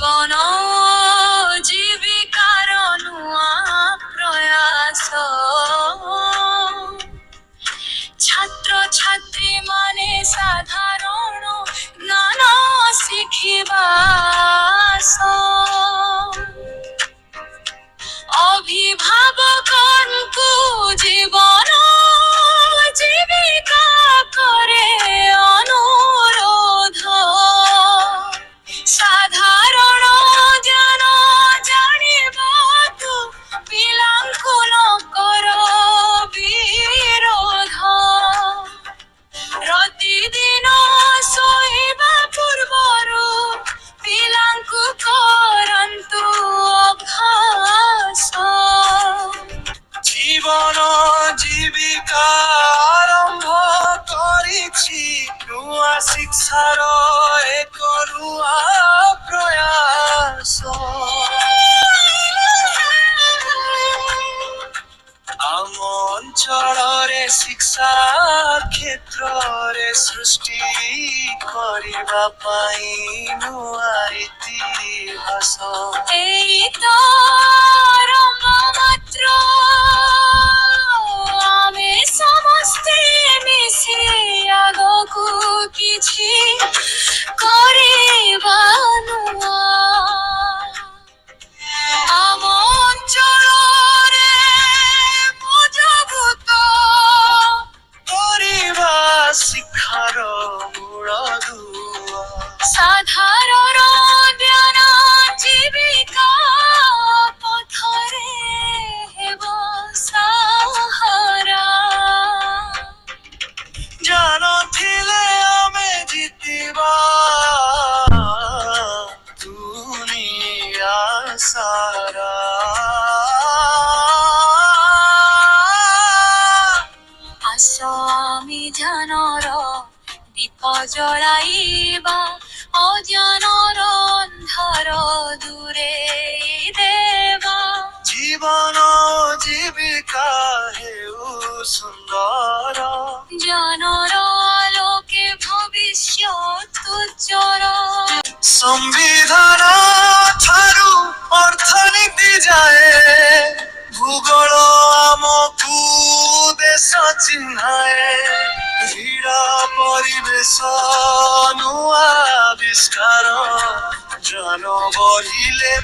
জীবন জীবিকার নূଆ প্রয়াস ছাত্র ছাত্রী মানে সাধারণ জ্ঞান শিখিবা অভিভাবকଙ୍କୁ জীবন জীবিকা করে অনুরোধ ସାଧାରଣ ଜ୍ଞାନ ଜାଣିବାକୁ ପିଲାଙ୍କୁ ନ କର ବିରୋଧ ପ୍ରତିଦିନ ଶୋଇବା ପୂର୍ବରୁ ପିଲାଙ୍କୁ କରନ୍ତୁ ଅଭ୍ୟାସ জীবন জীবিকা আরম্ভ করেছি নূয়া শিক্ষার এক নূয়া প্রয়াস ଆମ ଅଞ୍ଚଳରେ ଶିକ୍ଷା କ୍ଷେତ୍ରରେ ସୃଷ୍ଟି କରିବା ପାଇଁ ନୂଆ ଇତିହାସ ଏଇ ତ ଆରମ୍ଭ ମାତ୍ର ଆମେ ସମସ୍ତେ ମିଶି ଆଗକୁ କିଛି କରିବା ନୂଆ ଆମ ଅଞ୍ଚଳରେ ମଜବୁତ କରିବା ଶିକ୍ଷାର ମୂଳ ଦୁଆ ସାଧାରଣ ଜ୍ଞାନ ଜୀବିକା ପଥରେ ହେବ ସାହାରା ଜାଣଥିଲେ ଆମେ ଜିତିବା ଦୁନିଆ ସାରା ଆସ ଆମେ ଜ୍ଞାନର ଦୀପ ଜଳାଇବା ଅଜ୍ଞାନର ଅନ୍ଧାର ଦୂରେଇ ଦେବା ଜୀବନ ଜୀବିକା ହେଉ ସୁନ୍ଦର ଜ୍ଞାନର ଆଲୋକେ ଭବିଷ୍ୟତ ଉଜ୍ଜ୍ୱଳ ସମ୍ବିଧାନ ଠାରୁ ଅର୍ଥନୀତି ଯାଏ ଭୂଗୋଳ ଆମକୁ ଦେଶ ଚିହ୍ନାଏ କ୍ରୀଡ଼ା ପରିବେଶ ନୂଆ ଆବିଷ୍କାର ଜ୍ଞାନ ବଢ଼ିଲେ